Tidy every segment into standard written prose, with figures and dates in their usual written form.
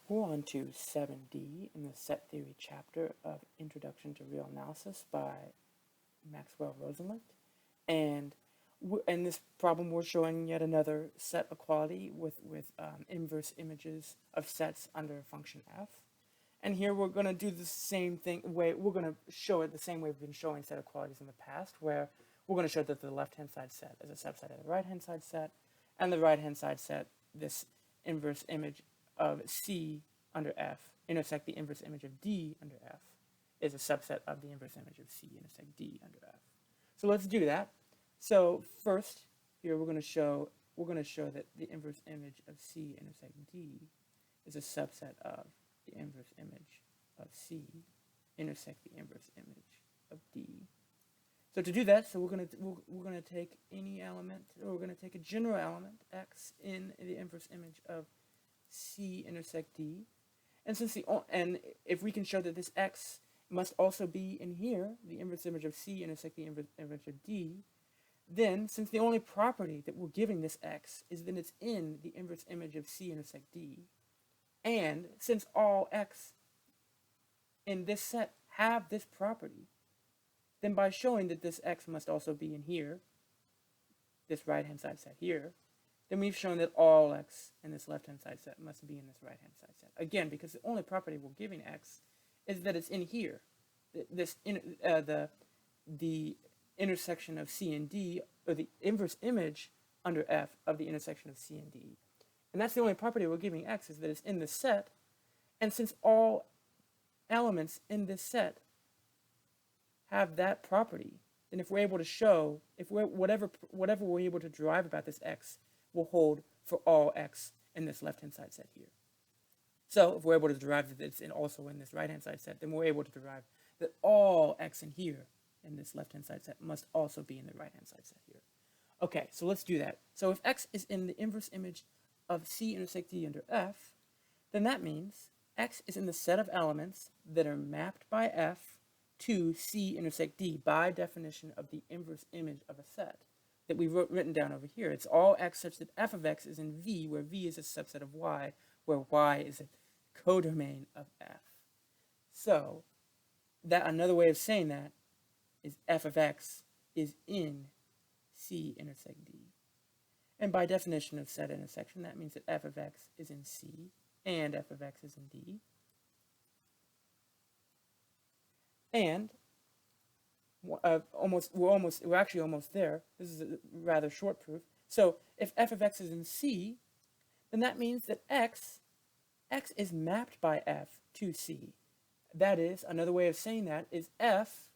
We're on to 7D in the set theory chapter of Introduction to Real Analysis by Maxwell Rosenlicht. And in this problem, we're showing yet another set equality with inverse images of sets under a function f. And here we're going to do the same thing. We're going to show it the same way we've been showing set equalities in the past, where we're going to show that the left-hand side set is a subset of the right-hand side set, and the right-hand side set, this inverse image of C under F intersect the inverse image of D under F is a subset of the inverse image of C intersect D under F. So let's do that. So first, here we're going to show that the inverse image of C intersect D is a subset of the inverse image of C intersect the inverse image of D. So to do that, we're going to take any element, or we're going to take a general element x in the inverse image of C intersect D, and if we can show that this x must also be in here, the inverse image of C intersect the inverse image of D, then since the only property that we're giving this x is that it's in the inverse image of C intersect D, and since all x in this set have this property, then by showing that this x must also be in here, this right-hand side set here, then we've shown that all x in this left-hand side set must be in this right-hand side set. Again, because the only property we're giving x is that it's in here. The intersection of C and D, or the inverse image under F of the intersection of C and D. And that's the only property we're giving x, is that it's in the set. And since all elements in this set have that property, then if we're able to show, whatever we're able to derive about this x will hold for all x in this left-hand side set here. So if we're able to derive that it's also in this right-hand side set, then we're able to derive that all x in here in this left-hand side set must also be in the right-hand side set here. Okay, so let's do that. So if x is in the inverse image of C intersect D under F, then that means x is in the set of elements that are mapped by F to C intersect D by definition of the inverse image of a set that we've written down over here. It's all x such that f of x is in V, where V is a subset of y, where y is a codomain of f. So that another way of saying that is f of x is in C intersect D. And by definition of set intersection, that means that f of x is in C and f of x is in D. And we're actually almost there. This is a rather short proof. So if f of x is in C, then that means that x is mapped by f to C. That is, another way of saying that is f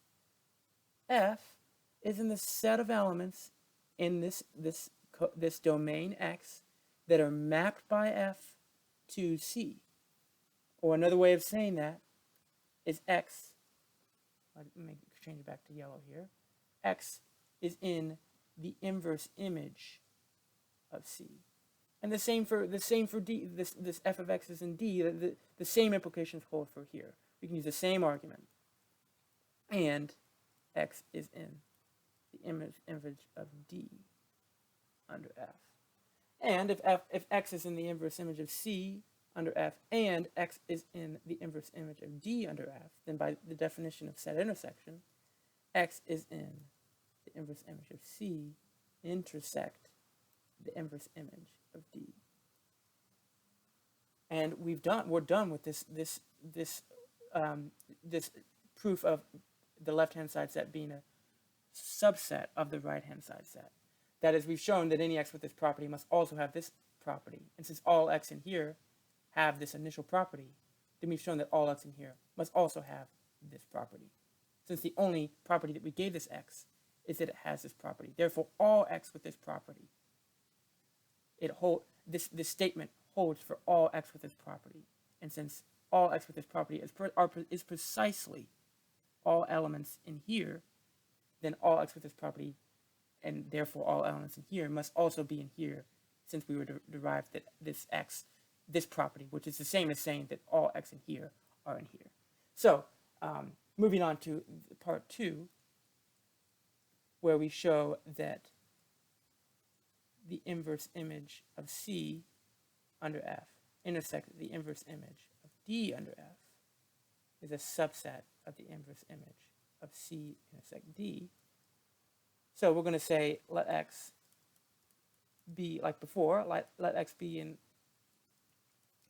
is in the set of elements in this domain x that are mapped by f to C. Or another way of saying that is x, let me change it back to yellow here, x is in the inverse image of C. And the same for D, this f of x is in D, the same implications hold for here. We can use the same argument. And x is in the image of D under F. And if x is in the inverse image of C under F and x is in the inverse image of D under F, then by the definition of set intersection, x is in the inverse image of C intersect the inverse image of D. And we're done with this proof of the left-hand side set being a subset of the right-hand side set. That is, we've shown that any x with this property must also have this property. And since all x in here have this initial property, then we've shown that all x in here must also have this property. Since the only property that we gave this x is that it has this property. Therefore, all x with this property, this statement holds for all x with this property. And since all x with this property is precisely all elements in here, then all x with this property, and therefore all elements in here, must also be in here, since we were derived that this property, which is the same as saying that all x in here are in here. So, moving on to part 2, where we show that the inverse image of C under F intersect the inverse image of D under F is a subset of the inverse image of C intersect D. So we're going to say let X be, like before, let X be in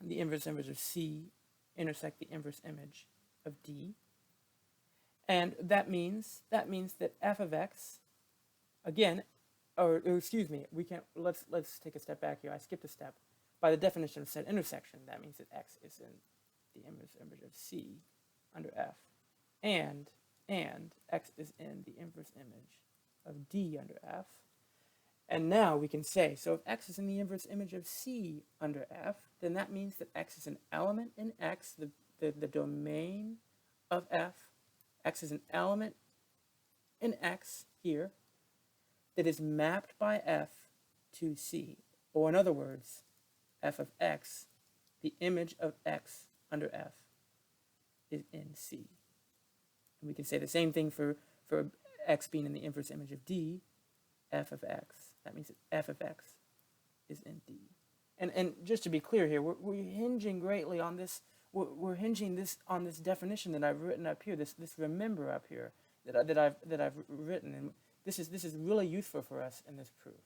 the inverse image of C intersect the inverse image of D. And that means that f of X, again, or excuse me, let's take a step back here. I skipped a step. By the definition of set intersection, that means that X is in the inverse image of C under F, and X is in the inverse image of D under F. And now we can say, so if X is in the inverse image of C under F, then that means that X is an element in X, the domain of F. X is an element in X here that is mapped by F to C. Or in other words, F of X, the image of X under F, is in C. And we can say the same thing for X being in the inverse image of D, F of X. That means that F of X is in D. And just to be clear here, we're hinging greatly on this. We're hinging this on this definition that I've written up here. This remember up here that I've written, and this is really useful for us in this proof,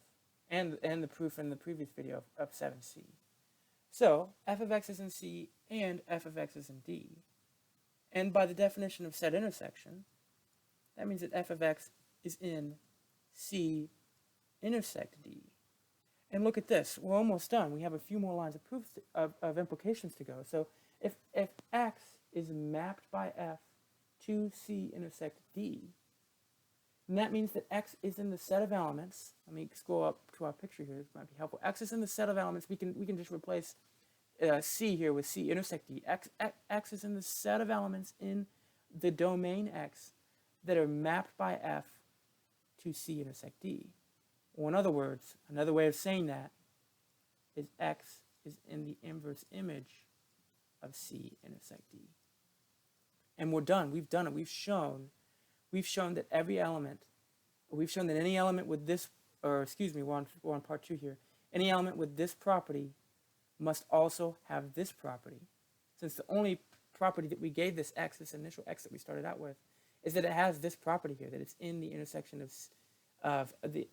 and the proof in the previous video of 7c. So f of X is in C and f of X is in D, and by the definition of set intersection, that means that f of X is in C intersect D. And look at this, we're almost done. We have a few more lines of proofs of implications to go. So if X is mapped by F to C intersect D, then that means that X is in the set of elements. Let me scroll up to our picture here, this might be helpful. X is in the set of elements. We can just replace C here with C intersect D. X is in the set of elements in the domain X that are mapped by F to C intersect D. Or in other words, another way of saying that is X is in the inverse image of C intersect D. And we're done. We've done it. We've shown that every element, we've shown that any element with this, or excuse me, we're on part 2 here. Any element with this property must also have this property. Since the only property that we gave this X, this initial X that we started out with, is that it has this property here, that it's in the intersection of the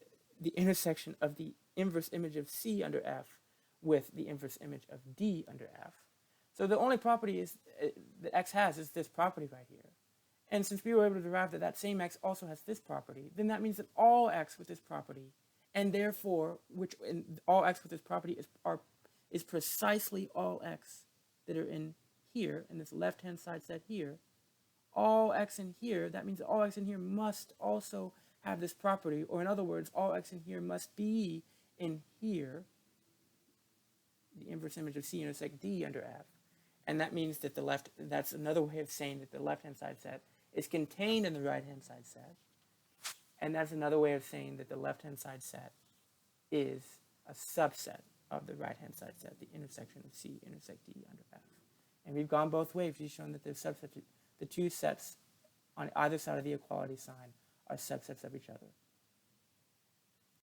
intersection of the inverse image of C under F with the inverse image of D under F. So the only property is that X has is this property right here. And since we were able to derive that that same X also has this property, then that means that all X with this property, and therefore all X with this property is precisely all X that are in here, in this left-hand side set here. All X in here, that means that all X in here must also have this property, or in other words, all X in here must be in here, the inverse image of C intersect D under F. And that means that that's another way of saying that the left-hand side set is contained in the right-hand side set. And that's another way of saying that the left-hand side set is a subset of the right-hand side set, the intersection of C intersect D under F. And we've gone both ways. We've shown that the two sets on either side of the equality sign are subsets of each other.